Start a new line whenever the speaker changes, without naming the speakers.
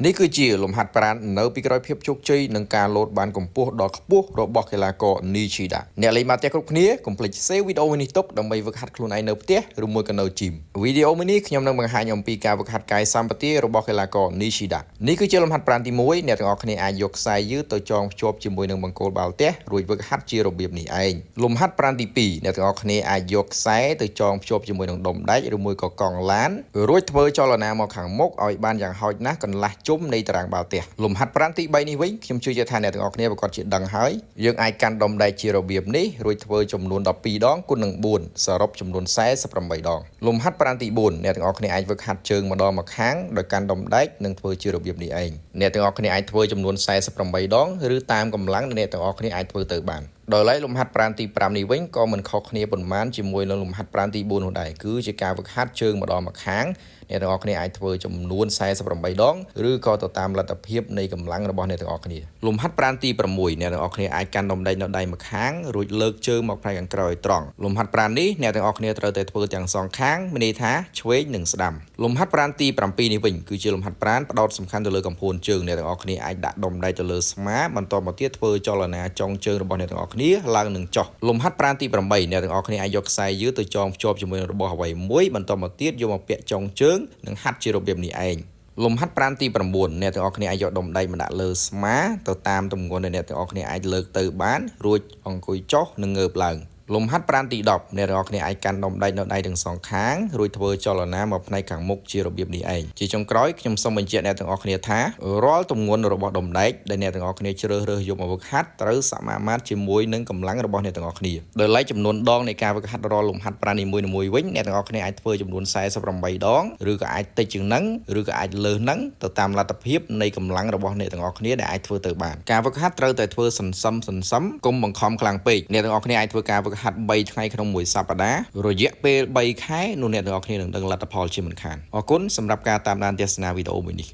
នេះគឺជាលំហាត់ប្រាណនៅពីក្រោយភាពជោគជ័យនឹងការលោតបានកម្ពស់ដ៏ខ្ពស់របស់កីឡាករ Nishida អ្នកលេងបាល់ទះគ្រប់គ្នាកុំភ្លេច save វីដេអូមួយនេះទុកដើម្បីហ្វឹកហាត់ខ្លួនឯងនៅផ្ទះឬមួយក៏នៅ gym វីដេអូមួយនេះខ្ញុំនឹងបង្ហាញអំពីការហ្វឹកហាត់កាយសម្បទារបស់កីឡាករ Nishida នេះគឺជាលំហាត់ប្រាណទី1អ្នកទាំងអស់គ្នាអាចយកខ្សែយឺតទៅចងភ្ជាប់ជាមួយនឹងបង្គោលបាល់ទះរួចហ្វឹកហាត់ជារបៀបនេះឯងលំហាត់ប្រាណទី2អ្នកទាំងអស់គ្នាអាចយកខ្សែទៅចងភ្ជាប់ជាមួយនឹងដុំដែកឬមួយក៏កង់ឡានរួចធ្វើចលនាមកខាងមុខឲ្យបានយ៉ាងហោចណាស់កន្លះជុំនៃតារាងបាល់ទះលំហាត់ប្រាណទី3នេះវិញខ្ញុំជឿជាក់ថាអ្នកទាំងអស់គ្នាប្រកាសជាដឹងហើយយើងអាចកាន់ដុំដែកជារបៀបនេះរួចធ្វើចំនួន12ដងគុណនឹង4សរុបចំនួន48ដងលំហាត់ប្រាណទី4អ្នកទាំងអស់គ្នាអាចហ្វឹកហាត់ជើងម្ដងមកខាងដោយកាន់ដុំដែកនិងធ្វើជារបៀបនេះឯងអ្នកទាំងអស់គ្នាអាចធ្វើចំនួន48ដងឬតាមកម្លាំងដែលអ្នកទាំងអស់គ្នាអាចធ្វើទៅបានដោយឡែកលំហាត់ប្រាណទី5នេះវិញក៏មិនខុសគ្នាប៉ុន្មានជាមួយនឹងលំហាត់ប្រាណទី4នោះដែរគឺជាការហ្វឹកហាត់ជើងម្ដងមកខាងអ្នកទាំងអស់គ្នាអាចធ្វើចំនួន48ដងឬក៏ទៅតាមលទ្ធភាពនៃកម្លាំងរបស់អ្នកទាំងអស់គ្នាលំហាត់ប្រាណទី6អ្នកទាំងអស់គ្នាអាចកាន់ដុំដែកនៅដៃម្ខាងរួចលើកជើងមកផ្នែកខាងក្រោយត្រង់លំហាត់ប្រាណនេះអ្នកទាំងអស់គ្នាត្រូវតែធ្វើទាំងសងខាងមានន័យថាឆ្វេងនិងស្ដាំលំហាត់ប្រាណទី7នេះវិញគឺជាលំហាត់ប្រាណផ្ដោតសំខាន់ទៅលើកំភួនជើងអ្នកទាំងអស់គ្នាអាចដាក់ដុំដែកទៅលើស្មាបន្តមកទៀតធ្វើចលនាចុងជើងរបស់អ្នកទាំងអស់គ្នាឡើងនិងចុះលំហាត់ប្រាណទី8អ្នកទាំងអស់គ្នាអាចយកខ្សែយឺតទៅចងភ្ជាប់ជាមួយនឹងរបស់អ្វីមួយបន្តមកទៀតយកមកពាក់ចុងជើងនិងហាត់ជារបៀបនេះឯងលំហាត់ប្រាណទី9អ្នកទាំងអស់គ្នាអាចយកដុំដែកមកដាក់លើស្មាទៅតាមទម្ងន់ដែលអ្នកទាំងអស់គ្នាអាចលើកទៅបានរួចអង្គុយចុះនិងងើបឡើងលំហាត់ប្រាណទី10អ្នកទាំងអស់គ្នាអាចកាន់ដុំដែកនៅដៃទាំងសងខាងរួចធ្វើចលនាមកផ្នែកខាងមុខជារបៀបនេះឯងជាចុងក្រោយខ្ញុំសូមបញ្ជាក់អ្នកទាំងអស់គ្នាថារាល់ទម្ងន់របស់ដុំដែកដែលអ្នកទាំងអស់គ្នាជ្រើសរើសយកមកហ្វឹកហាត់ត្រូវសមាមាត្រជាមួយនឹងកម្លាំងរបស់អ្នកទាំងអស់គ្នាដោយឡែកចំនួនដងនៃការហ្វឹកហាត់រាល់លំហាត់ប្រាណនីមួយៗវិញអ្នកទាំងអស់គ្នាអាចធ្វើចំនួន48ដងឬក៏អាចតិចជាងហ្នឹងឬក៏អាចលើសហ្នឹងទៅតាមលទ្ធភាពនៃកម្លាំងរបស់អ្នកទាំងអស់គ្នាដែលអាចធ្វើទៅបានការហ្វឹកហាត់ត្រូវតែធ្វើសន្សឹមកុំបង្ខំខ្លាំងពេកអ្នកទាំងអស់គ្នាអាចធ្វើការហ្វឹកហាត់3ថ្ងៃក្នុងមួយសប្តាហ៍រយៈពេល3ខែនោះអ្នកទាំងអស់គ្នានឹងដឹងលទ្ធផលជាមិនខានអរគុណសម្រាប់ការតាមដានទស្សនាវីដេអូមួយនេះ